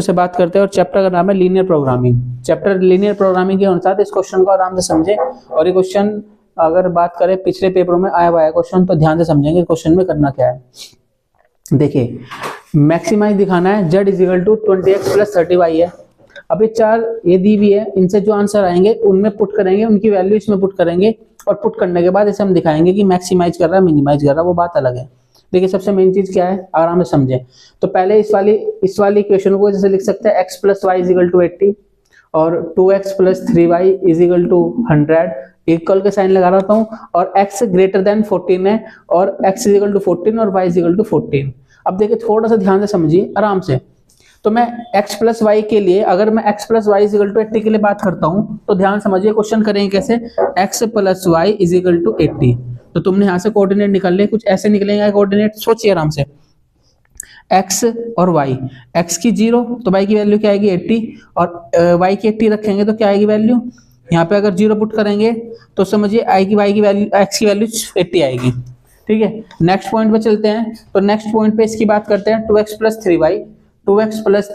से बात करते हैं और चैप्टर का नाम है linear programming. Chapter linear programming के अनुसार इस क्वेश्चन को आराम से समझें और ये क्वेश्चन अगर बात करें पिछले पेपरों में आया हुआ है क्वेश्चन, तो ध्यान से समझेंगे क्वेश्चन में करना क्या है। देखिए, मैक्सिमाइज दिखाना है z is equal to 20x plus 30y है। अब ये चार ये दी हुई है, इनसे जो आंसर आएंगे उनमें पुट करेंगे, उनकी वैल्यू इसमें पुट करेंगे और पुट करने के बाद इसे हम दिखाएंगे कि मैक्सिमाइज कर रहा है मिनिमाइज कर रहा है, वो बात अलग है। देखिए, सबसे मेन चीज क्या है आराम से समझें। तो पहले इस वाली इक्वेशन को जैसे लिख सकते हैं x plus y is equal to 80 और 2x plus 3y is equal to 100, equal के साइन लगा रहा हूँ और x ग्रेटर देन 14 है और x इजिकल टू 14 और y इजिकल टू 14। अब देखिए, थोड़ा सा ध्यान से समझिए आराम से। तो मैं x प्लस वाई के लिए, अगर मैं x plus y is equal to 80 के लिए बात करता हूँ तो ध्यान समझिए क्वेश्चन करेंगे कैसे। x plus y is equal to 80, तो तुमने यहाँ से कोऑर्डिनेट निकाल ले, कुछ ऐसे निकलेंगे कोऑर्डिनेट। सोचिए आराम से, x और y, x की 0 तो y की वैल्यू क्या आएगी 80 और y की 80 रखेंगे तो क्या आएगी वैल्यू। यहाँ पे अगर 0 पुट करेंगे तो समझिए y की वैल्यू x की वैल्यू 80 आएगी। ठीक है, नेक्स्ट पॉइंट पे चलते हैं। तो नेक्स्ट पॉइंट पे इसकी बात करते हैं 2x plus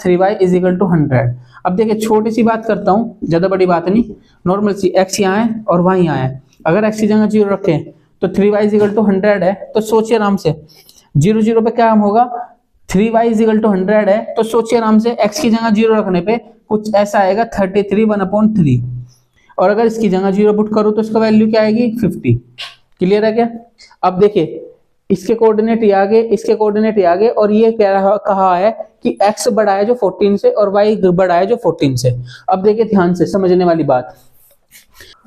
3y is equal to 100। अब देखिए, छोटी सी बात करता हूँ, ज्यादा बड़ी बात नहीं, नॉर्मल सी। x यहाँ है और y यहाँ है, अगर x की जगह 0 रखें तो 3y इज इक्वल टू 100 है। तो सोचिए आराम से, 0 0 पे क्या होगा, 3y इज इक्वल टू 100 है। तो सोचिए आराम से, x की जगह 0 रखने पे कुछ ऐसा आएगा 33 1/3, और अगर इसकी जगह 0 पुट करूँ तो इसका वैल्यू क्या आएगी 50। क्लियर है क्या। अब देखिए, इसके कोऑर्डिनेट ये आगे, इसके कोऑर्डिनेट ये आगे, और ये कहा है कि x बड़ा है जो 14 से और y बड़ा है जो 14 से। अब देखिए ध्यान से समझने वाली बात।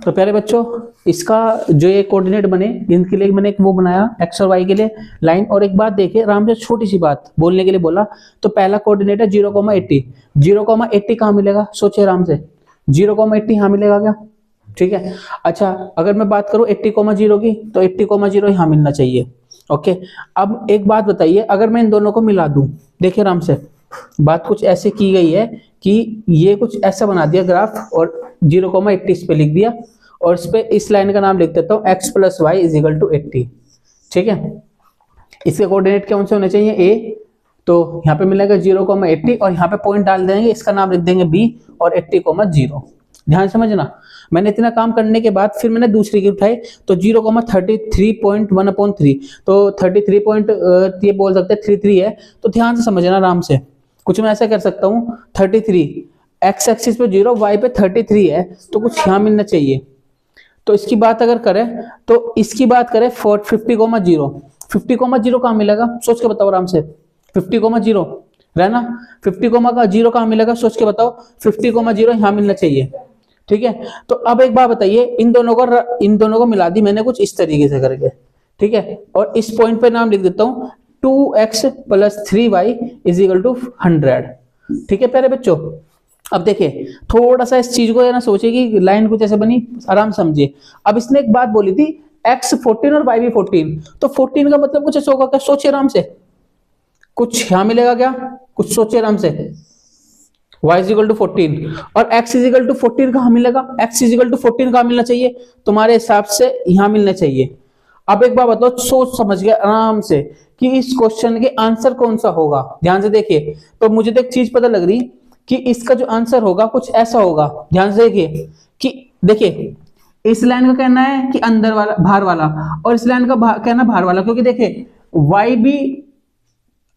तो प्यारे बच्चों, इसका जो ये कोऑर्डिनेट बने, इनके लिए मैंने एक वो बनाया x और y के लिए लाइन। और एक बात देखिए आराम से, छोटी सी बात बोलने के लिए बोला। तो पहला कोऑर्डिनेट है 0,80। 0,80 कहाँ मिलेगा, सोचिए आराम से, 0,80 यहाँ मिलेगा क्या। ठीक है, अच्छा अगर मैं बात करूं 80,0 की, तो 80,0 यहाँ मिलना चाहिए। ओके, अब एक बात बताइए, अगर मैं इन दोनों को मिला दूं, देखिए आराम से, बात कुछ ऐसे की गई है कि ये कुछ ऐसा बना दिया ग्राफ और 0,80 इस पे लिख दिया और इस पे इस लाइन का नाम लिख देता हूँ x plus y is equal to 80। ठीक है, इसके कोऑर्डिनेट कौन से होने चाहिए a, तो यहाँ पे मिलेगा 0,80 और यहाँ पे पॉइंट डाल देंगे, इसका नाम लिख देंगे b और 80,0। ध्यान समझना, मैंने इतना काम करने के बाद फिर मैंने दूसरी की उठाई, तो 0,33.1/3, तो 33 पॉइंट ये बोल सकते हैं 33 है। तो ध्यान से समझना आराम से, कुछ मैं ऐसा कर सकता हूँ 33, x एक्सिस पे 0, y पे 33 है, तो कुछ यहाँ मिलना चाहिए। तो इसकी बात अगर करें तो इसकी बात करें 50,0 कहाँ मिलेगा, सोच के बताओ आराम से। 50,0 रहना, 50,0 कहाँ मिलेगा, सोच के बताओ। 50,0 यहाँ मिलना चाहिए। ठीक है, तो अब एक बात बताइए, इन दोनों को मिला दी मैंने कुछ इस तरीके से करके। ठीक है, और इस पॉइंट पे नाम लिख देता हूं 2x plus 3y is equal to 100। ठीक है प्यारे बच्चों, अब देखिए थोड़ा सा इस चीज को है ना, सोचिए कि लाइन कुछ ऐसे बनी, आराम समझिए। अब इसने एक बात बोली थी x 14 और y भी 14, तो 14 का मतलब कुछ ऐसा होगा क्या, सोचिए आराम से, कुछ यहां मिलेगा क्या, कुछ सोचिए आराम से। y इज इक्वल टू 14 और x इज इक्वल टू 14 कहाँ मिलेगा, x इज इक्वल टू 14 कहाँ मिलना चाहिए, तुम्हारे हिसाब से यहाँ मिलना चाहिए। अब एक बात बताओ, सोच समझ गए आराम से कि इस क्वेश्चन के आंसर कौन सा होगा। ध्यान से देखिए, तो मुझे तो एक चीज पता लग रही कि इसका जो आंसर होगा कुछ ऐसा होगा। ध्यान से देखिए कि देखिए, इस लाइन का कहना है कि अंदर वाला बाहर वाला, और इस लाइन का कहना बाहर वाला, क्योंकि देखिए y भी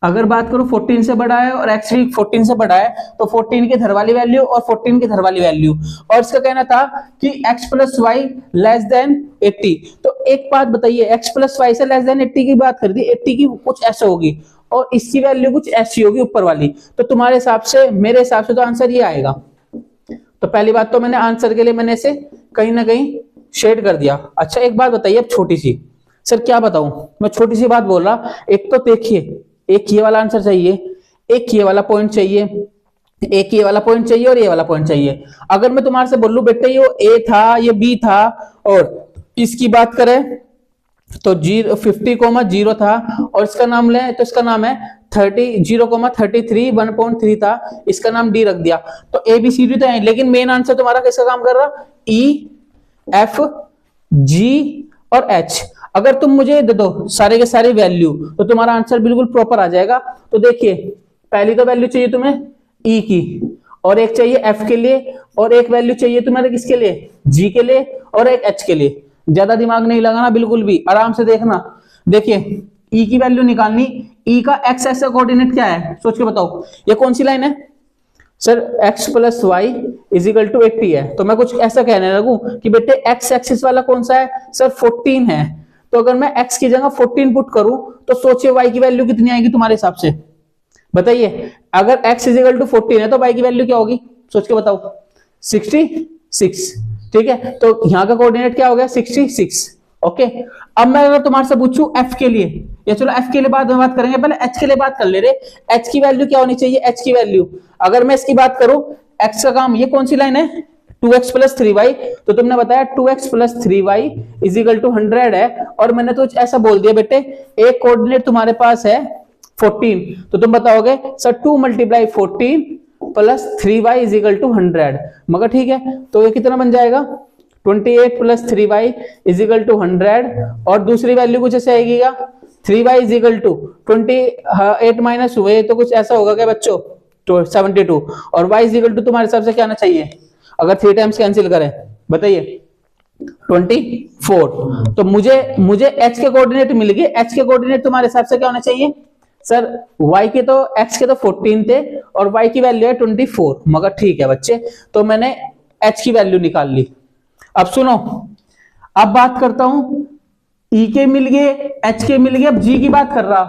अगर बात करूं 14 से बड़ा है और x भी 14 से बड़ा है, तो 14 की घर वाली वैल्यू और 14 की घर वाली वैल्यू, और इसका कहना था कि x plus y less than 80। तो एक बात बताइए, x प्लस वाई से लेस देन 80 की बात कर दी, 80 की कुछ ऐसे होगी और इसकी वैल्यू कुछ ऐसी होगी ऊपर वाली, तो तुम्हारे हिसाब से, मेरे हिसाब से तो आंसर ये आएगा। तो पहली बात तो मैंने आंसर के लिए मैंने इसे कहीं ना कहीं शेड कर दिया। अच्छा एक बात बताइए, अब छोटी सी, सर क्या बताऊं, मैं छोटी सी बात बोल रहा। एक तो देखिए, एक ये वाला आंसर चाहिए, एक ये वाला पॉइंट चाहिए, एक ये वाला पॉइंट चाहिए और ये वाला पॉइंट चाहिए। अगर मैं तुम्हारे से बोलूं बेटे ये ए था, ये बी था, और इसकी बात करें तो 50,0 था, और इसका नाम ले तो इसका नाम है 0,33 1/3 था, इसका नाम डी रख दिया, तो ए बी सी डी तो है, लेकिन मेन आंसर तुम्हारा किसका काम कर रहा, ई एफ जी और एच। अगर तुम मुझे दे दो सारे के सारे वैल्यू, तो तुम्हारा आंसर बिल्कुल प्रॉपर आ जाएगा। तो देखिए, पहली तो वैल्यू चाहिए तुम्हें ई की, और एक चाहिए एफ के लिए, और एक वैल्यू चाहिए तुम्हारे किसके लिए, जी के लिए, और एक एच के लिए। ज्यादा दिमाग नहीं लगाना बिल्कुल भी, आराम से देखना। देखिए ई की वैल्यू निकालनी, ई का एक्स एक्स का कोऑर्डिनेट क्या है, सोच के बताओ। ये कौन सी लाइन है sir, x plus y is equal to 80 है। तो मैं कुछ ऐसा कहने लगूं कि बेटे एक्स एक्सिस वाला कौन सा है सर, 14 है। तो अगर मैं x की जगह 14 पुट करूं तो सोचिए y की वैल्यू कितनी आएगी तुम्हारे हिसाब से, बताइए। अगर x इज इक्वल टू 14 है तो y की वैल्यू क्या होगी, सोच के बताओ, 66। ठीक है, तो यहां का कोऑर्डिनेट क्या हो गया, 66। ओके, अब मैं अगर तुम्हारे से पूछूं f के लिए, या चलो f के लिए बाद में बात करेंगे, पहले h के लिए बात कर ले रहे। h की वैल्यू क्या होनी चाहिए, h की वैल्यू अगर मैं इसकी बात करूं, x का काम, ये कौन सी लाइन है, 2x प्लस 3y, तो तुमने बताया 2x plus 3y is equal to 100 है, और मैंने तो ऐसा बोल दिया बेटे, एक कोऑर्डिनेट तुम्हारे पास है 14, तो तुम बताओगे sir 2 multiply 14 plus 3y is equal to 100, मगर ठीक है, तो ये कितना बन जाएगा, 28 plus 3y is equal to 100, और दूसरी वैल्यू कुछ ऐसे आएगी क्या, 3y is equal to 28 minus हुए तो कुछ ऐसा होगा क्या बच्चों, तो 72, और y इज इक्वल टू तुम्हारे हिसाब से क्या आना चाहिए, अगर 3 टाइम्स कैंसिल करें, बताइए 24। तो मुझे h के कोऑर्डिनेट मिल गए, h के कोऑर्डिनेट तुम्हारे हिसाब से क्या होना चाहिए सर, y के तो x के तो 14 थे और y की वैल्यू है 24, मगर ठीक है बच्चे, तो मैंने h की वैल्यू निकाल ली। अब सुनो, अब बात करता हूं, E के मिल गए, H के मिल गए, अब G की बात कर रहा,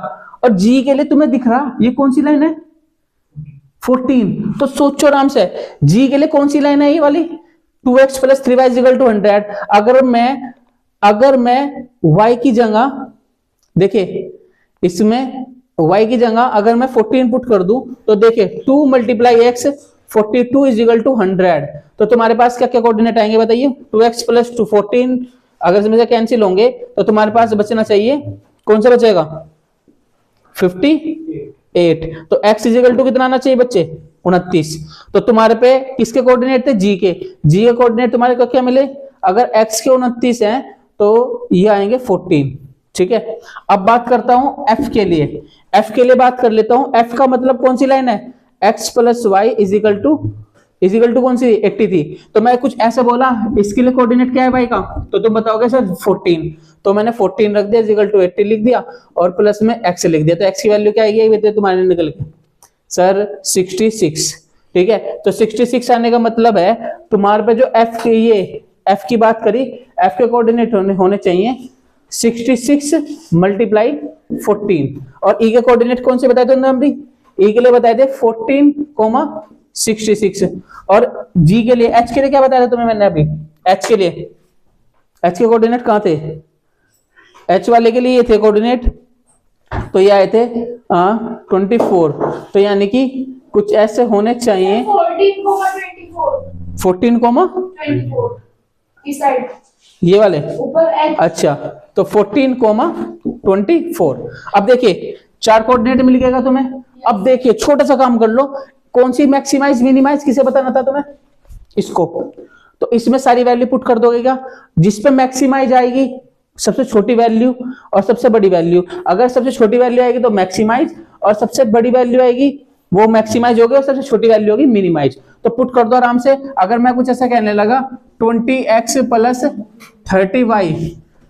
और G के लिए तुम्हें दिख रहा ये कौन सी लाइन है, 14। तो सोचो आराम से, G के लिए कौन सी लाइन है ये वाली, 2x plus 3y is equal to 100। अगर मैं y की जगह, देखिए इसमें y की जगह अगर मैं 14 पुट कर दूं, तो देखिए 2 multiply x 42 is equal to 100, तो तुम्हारे पास क्या क्या कोऑर्डिनेट आएंगे बताइए, 2x प्लस 14, अगर इसमें से कैंसिल होंगे तो तुम्हारे पास बचना चाहिए, कौन सा बचेगा, 58। तो x इज इक्वल टू कितना आना चाहिए बच्चे, 29। तो तुम्हारे पे किसके कोऑर्डिनेट थे, g के कोऑर्डिनेट तुम्हारे को क्या मिले, अगर x के 29 हैं तो ये आएंगे 14। ठीक है, अब बात करता हूं f के लिए, f के लिए बात कर लेता हूं। f का मतलब कौन सी लाइन है, x plus y is equal to कौन सी, 80 थी। तो मैं कुछ ऐसा बोला, इसके लिए कोऑर्डिनेट क्या है भाई का, तो तुम बताओगे सर 14, तो मैंने 14 रख दिया, इज इक्वल टू 80 लिख दिया, और प्लस में x लिख दिया, तो x की वैल्यू क्या आएगी तुम्हारे निकल के सर 66। ठीक है, तो 66 आने का मतलब है तुम्हारे पे जो f की बात करी, f के कोऑर्डिनेट होने चाहिए 66 मल्टीप्लाई 14, और e के कोऑर्डिनेट कौन से बताए तुमने अमरी, e के लिए बताए थे 14,66, और g के लिए, h के लिए क्या बताया था तुम्हें मैंने अभी, h के लिए, h के कोऑर्डिनेट कहां थे, h वाले के लिए ये थे कोऑर्डिनेट, तो ये आए थे 24, तो यानी कि कुछ ऐसे होने चाहिए 14,24 इस साइड ये वाले ऊपर, अच्छा, तो 14,24। अब देखिए 4 कोऑर्डिनेट मिल गएगा तुम्हें। अब देखिए छोटा सा काम कर लो, कौन सी मैक्सिमाइज मिनिमाइज किसे बताना था तुम्हें, इसको, तो इसमें सारी वैल्यू पुट कर दोगे क्या, जिस पे मैक्सिमाइज आएगी सबसे छोटी वैल्यू और सबसे बड़ी वैल्यू, अगर सबसे छोटी वैल्यू आएगी तो मैक्सिमाइज, और सबसे बड़ी वैल्यू आएगी वो मैक्सिमाइज होगी, और सबसे छोटी वैल्यू होगी मिनिमाइज। तो पुट कर दो आराम से। अगर मैं कुछ ऐसा कहने लगा 20x प्लस 30y,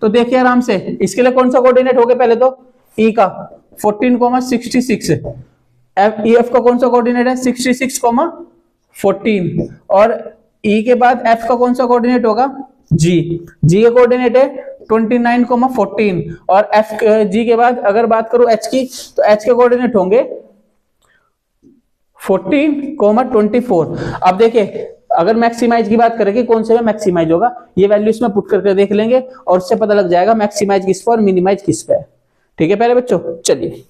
तो देखिए आराम से, इसके लिए कौन सा कोऑर्डिनेट हो गया, पहले तो e का 14,66, f का कौन सा कोऑर्डिनेट है 66,14, और e के बाद f का कौन सा कोऑर्डिनेट होगा, g का कोऑर्डिनेट है 29,14, और g के बाद अगर बात करूं h की, तो h के कोऑर्डिनेट होंगे 14,24। अब देखिए अगर मैक्सिमाइज की बात करें कि कौन से में मैक्सिमाइज होगा, ये वैल्यू इसमें पुट करके देख लेंगे और उससे पता लग जाएगा मैक्सिमाइज किस पर और मिनिमाइज किस पे है। ठीक है पहले बच्चों, चलिए